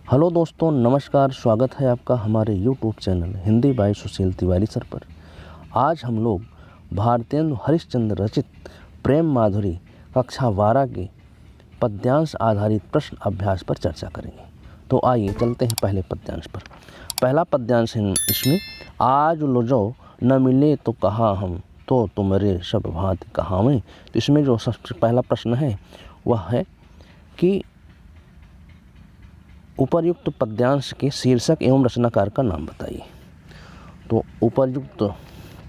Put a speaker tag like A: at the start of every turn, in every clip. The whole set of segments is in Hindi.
A: हेलो दोस्तों, नमस्कार। स्वागत है आपका हमारे यूट्यूब चैनल हिंदी बाय सुशील तिवारी सर पर। आज हम लोग भारतेंदु हरिश्चंद्र रचित प्रेम माधुरी कक्षा 12 के पद्यांश आधारित प्रश्न अभ्यास पर चर्चा करेंगे। तो आइए चलते हैं पहले पद्यांश पर। पहला पद्यांश है इसमें, आज लुजो न मिले तो कहाँ हम, तो तुम्हारे सब भांति कहाँ में। तो इसमें जो सबसे पहला प्रश्न है वह है कि उपर्युक्त पद्यांश के शीर्षक एवं रचनाकार का नाम बताइए। तो उपर्युक्त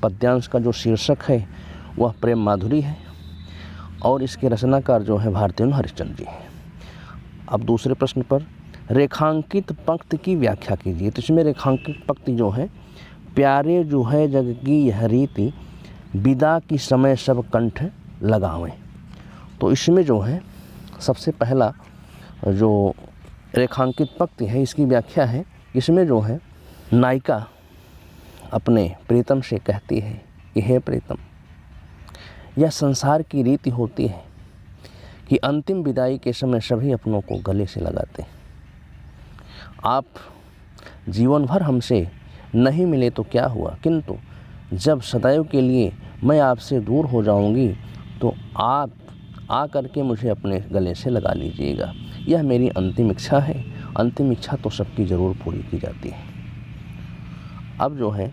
A: पद्यांश का जो शीर्षक है वह प्रेम माधुरी है और इसके रचनाकार जो है भारतेंदु हरिश्चंद्र जी हैं। अब दूसरे प्रश्न पर, रेखांकित पंक्ति की व्याख्या कीजिए। तो इसमें रेखांकित पंक्ति जो है, प्यारे जो है जग की यह रीति, विदा की समय सब कंठ लगावें। तो इसमें जो है सबसे पहला जो रेखांकित पंक्ति है इसकी व्याख्या है। इसमें जो है नायिका अपने प्रीतम से कहती है कि हे प्रीतम, यह संसार की रीति होती है कि अंतिम विदाई के समय सभी अपनों को गले से लगाते हैं। आप जीवन भर हमसे नहीं मिले तो क्या हुआ, किंतु जब सदैव के लिए मैं आपसे दूर हो जाऊंगी तो आप आ करके मुझे अपने गले से लगा लीजिएगा। यह मेरी अंतिम इच्छा है। अंतिम इच्छा तो सबकी ज़रूर पूरी की जाती है। अब जो है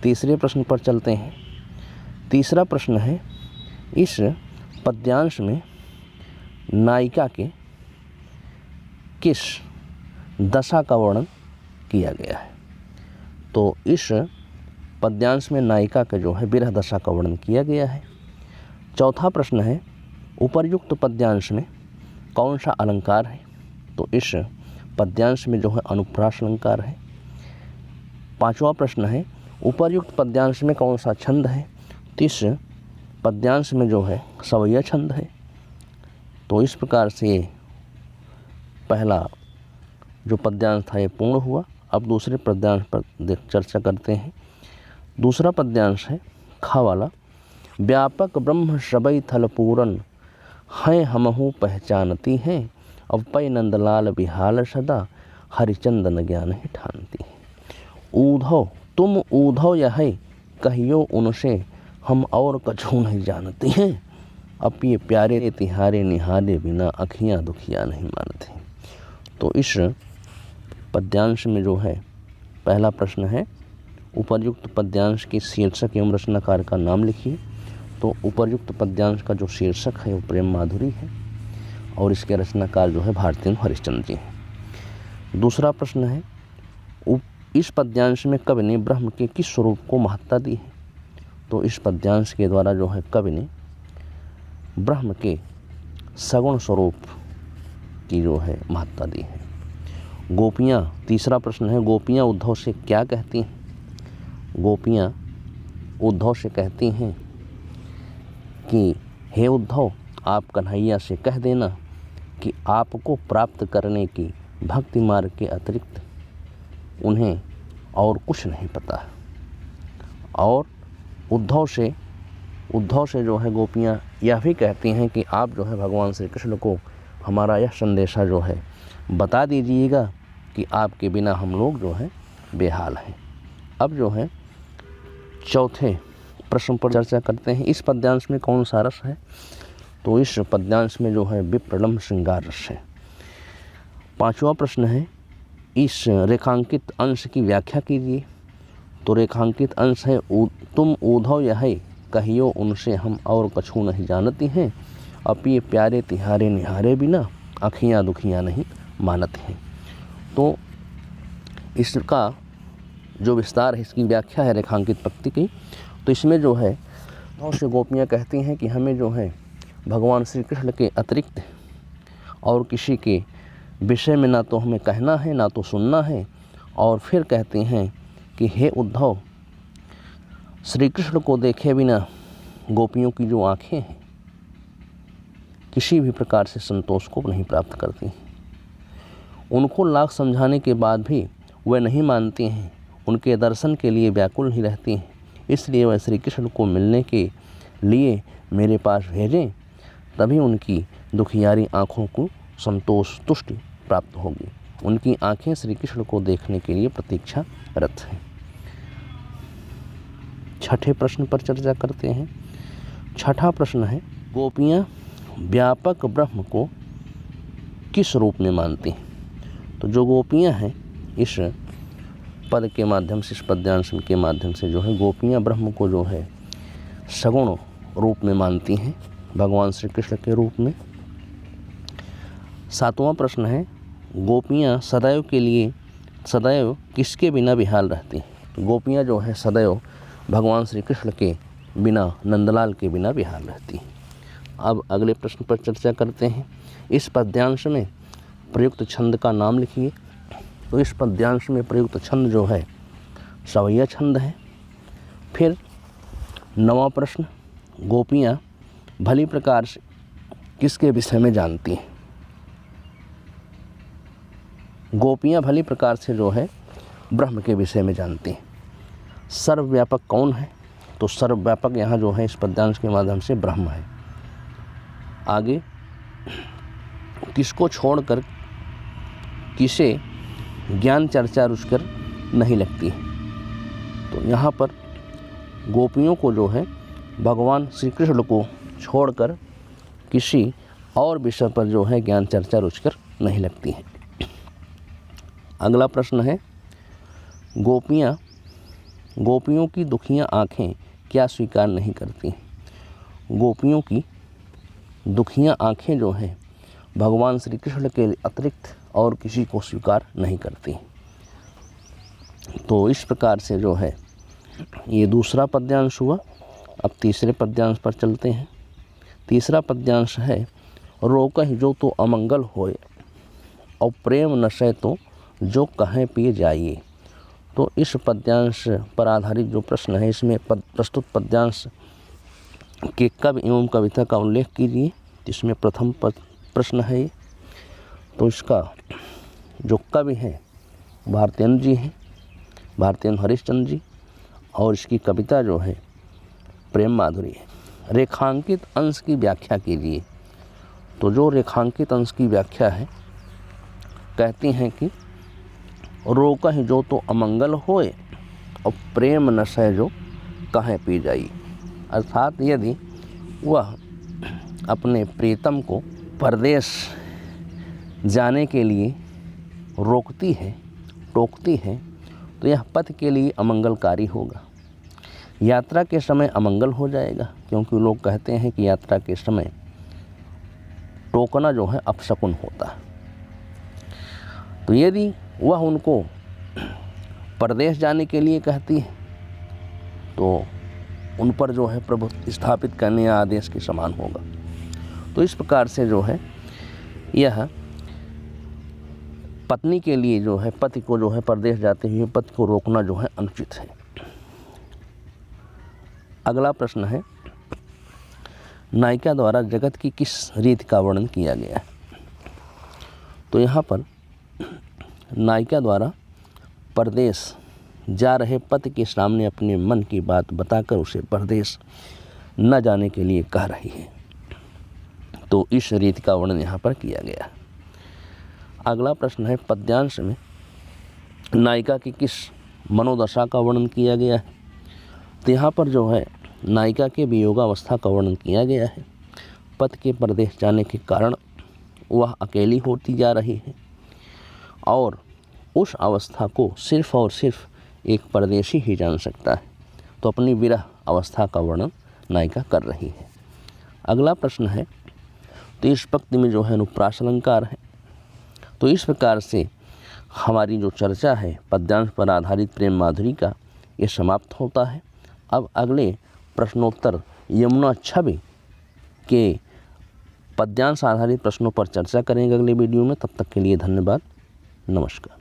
A: तीसरे प्रश्न पर चलते हैं। तीसरा प्रश्न है, इस पद्यांश में नायिका के किस दशा का वर्णन किया गया है। तो इस पद्यांश में नायिका का जो है विरह दशा का वर्णन किया गया है। चौथा प्रश्न है, उपर्युक्त पद्यांश में कौन सा अलंकार है। तो इस पद्यांश में जो है अनुप्रास अलंकार है। पांचवा प्रश्न है, उपर्युक्त पद्यांश में कौन सा छंद है। तो इस पद्यांश में जो है सवैया छंद है। तो इस प्रकार से पहला जो पद्यांश था ये पूर्ण हुआ। अब दूसरे पद्यांश पर चर्चा करते हैं। दूसरा पद्यांश है खा वाला, व्यापक ब्रह्म सबई थल पूरन, हैं हमहु पहचानती हैं, अब पै नंदलाल बिहाल सदा, हरिचंदन ज्ञान ही ठानती है। ऊधो तुम ऊधो यह कहियो उनसे, हम और कछु नहीं जानती हैं, अब ये प्यारे तिहारे निहारे बिना, अखियाँ दुखियाँ नहीं मानती। तो इस पद्यांश में जो है पहला प्रश्न है, उपर्युक्त पद्यांश के शीर्षक एवं रचनाकार का नाम लिखिए। तो उपर्युक्त पद्यांश का जो शीर्षक है वो प्रेम माधुरी है और इसके रचनाकार जो है भारतेंदु हरिश्चंद्र जी हैं। दूसरा प्रश्न है, इस पद्यांश में कवि ने ब्रह्म के किस स्वरूप को महत्ता दी है। तो इस पद्यांश के द्वारा जो है कवि ने ब्रह्म के सगुण स्वरूप की जो है महत्ता दी है। गोपियाँ, तीसरा प्रश्न है, गोपियाँ उद्धव से क्या कहती हैं। गोपियाँ उद्धव से कहती हैं कि हे उद्धव, आप कन्हैया से कह देना कि आपको प्राप्त करने की भक्ति मार्ग के अतिरिक्त उन्हें और कुछ नहीं पता। और उद्धव से जो है गोपियाँ यह भी कहती हैं कि आप जो है भगवान श्री कृष्ण को हमारा यह संदेशा जो है बता दीजिएगा कि आपके बिना हम लोग जो है बेहाल हैं। अब जो है चौथे प्रश्न पर चर्चा करते हैं, इस पद्यांश में कौन सा रस है। तो इस पद्यांश में जो है विप्रलम्भ श्रृंगार रस है। पांचवा प्रश्न है, इस रेखांकित अंश की व्याख्या कीजिए। तो रेखांकित अंश है, तुम ऊधव यह कहियो उनसे, हम और कछु नहीं जानती हैं, अब ये प्यारे तिहारे निहारे बिना, अखियाँ दुखियाँ नहीं मानती हैं। तो इसका जो विस्तार है, इसकी व्याख्या है रेखांकित पंक्ति की। तो इसमें जो है बहुत से गोपियाँ कहती हैं कि हमें जो है भगवान श्री कृष्ण के अतिरिक्त और किसी के विषय में ना तो हमें कहना है ना तो सुनना है। और फिर कहती हैं कि हे उद्धव, श्री कृष्ण को देखे बिना गोपियों की जो आँखें हैं किसी भी प्रकार से संतोष को नहीं प्राप्त करती। उनको लाख समझाने के बाद भी वे नहीं मानती हैं, उनके दर्शन के लिए व्याकुल ही रहती हैं। इसलिए वह श्री कृष्ण को मिलने के लिए मेरे पास भेजें, तभी उनकी दुखियारी आँखों को संतोष तुष्टि प्राप्त होगी। उनकी आंखें श्री कृष्ण को देखने के लिए प्रतीक्षारत हैं। छठे प्रश्न पर चर्चा करते हैं। छठा प्रश्न है, गोपियाँ व्यापक ब्रह्म को किस रूप में मानती हैं? तो जो गोपियाँ हैं इस पद के माध्यम से, इस पद्यांश के माध्यम से जो है गोपियाँ ब्रह्म को जो है सगुण रूप में मानती हैं, भगवान श्री कृष्ण के रूप में। सातवां प्रश्न है, गोपियाँ सदैव किसके बिना बेहाल रहती हैं? तो गोपियाँ जो है सदैव भगवान श्री कृष्ण के बिना, नंदलाल के बिना बेहाल रहती हैं। अब अगले प्रश्न पर चर्चा करते हैं। इस पद्यांश में प्रयुक्त छंद का नाम लिखिए। तो इस पद्यांश में प्रयुक्त छंद जो है सवैया छंद है। फिर 9वां प्रश्न, गोपियाँ भली प्रकार से किसके विषय में जानती हैं? गोपियाँ भली प्रकार से जो है ब्रह्म के विषय में जानती हैं। सर्वव्यापक कौन है? तो सर्वव्यापक यहाँ जो है इस पद्यांश के माध्यम से ब्रह्म है। आगे, किसको छोड़कर किसे ज्ञान चर्चा रुचकर नहीं लगती है? तो यहाँ पर गोपियों को जो है भगवान श्री कृष्ण को छोड़कर किसी और विषय पर जो है ज्ञान चर्चा रुचकर नहीं लगती है। अगला प्रश्न है, गोपियों की दुखियाँ आँखें क्या स्वीकार नहीं करती? गोपियों की दुखियाँ आँखें जो हैं भगवान श्री कृष्ण के अतिरिक्त और किसी को स्वीकार नहीं करती। तो इस प्रकार से जो है ये दूसरा पद्यांश हुआ। अब तीसरे पद्यांश पर चलते हैं। तीसरा पद्यांश है, रोकहि जो तो अमंगल होए और प्रेम नशे तो जो कहें पिए जाइए। तो इस पद्यांश पर आधारित जो प्रश्न है, इसमें प्रस्तुत पद्यांश के कवि एवं कविता का उल्लेख कीजिए। इसमें प्रथम प्रश्न है। तो इसका जो कवि हैं भारतेंद्र जी हैं, भारतेंद्र हरिश्चंद्र जी, और इसकी कविता जो है प्रेम माधुरी है। रेखांकित अंश की व्याख्या कीजिए। तो जो रेखांकित अंश की व्याख्या है, कहती हैं कि रोकहि जो तो अमंगल होए और प्रेम नशे जो कहें पी जाई। अर्थात यदि वह अपने प्रीतम को परदेश जाने के लिए रोकती है, टोकती है, तो यह पथ के लिए अमंगलकारी होगा। यात्रा के समय अमंगल हो जाएगा, क्योंकि लोग कहते हैं कि यात्रा के समय टोकना जो है अपशकुन होता है। तो यदि वह उनको परदेश जाने के लिए कहती है तो उन पर जो है प्रभुत्व स्थापित करने या आदेश के समान होगा। तो इस प्रकार से जो है यह पत्नी के लिए जो है पति को जो है परदेश जाते हुए पति को रोकना जो है अनुचित है। अगला प्रश्न है, नायिका द्वारा जगत की किस रीति का वर्णन किया गया है? तो यहाँ पर नायिका द्वारा परदेश जा रहे पति के सामने अपने मन की बात बताकर उसे परदेश न जाने के लिए कह रही है। तो इस रीति का वर्णन यहाँ पर किया गया है। अगला प्रश्न है, पद्यांश में नायिका की किस मनोदशा का वर्णन किया गया है? तो यहाँ पर जो है नायिका के वियोगावस्था का वर्णन किया गया है। पति के परदेश जाने के कारण वह अकेली होती जा रही है और उस अवस्था को सिर्फ और सिर्फ एक परदेशी ही जान सकता है। तो अपनी विरह अवस्था का वर्णन नायिका कर रही है। अगला प्रश्न है, तो इस पंक्ति में जो है अनुप्रास अलंकार है। तो इस प्रकार से हमारी जो चर्चा है पद्यांश पर आधारित प्रेम माधुरी का, ये समाप्त होता है। अब अगले प्रश्नोत्तर यमुना छवि के पद्यांश आधारित प्रश्नों पर चर्चा करेंगे अगले वीडियो में। तब तक के लिए धन्यवाद, नमस्कार।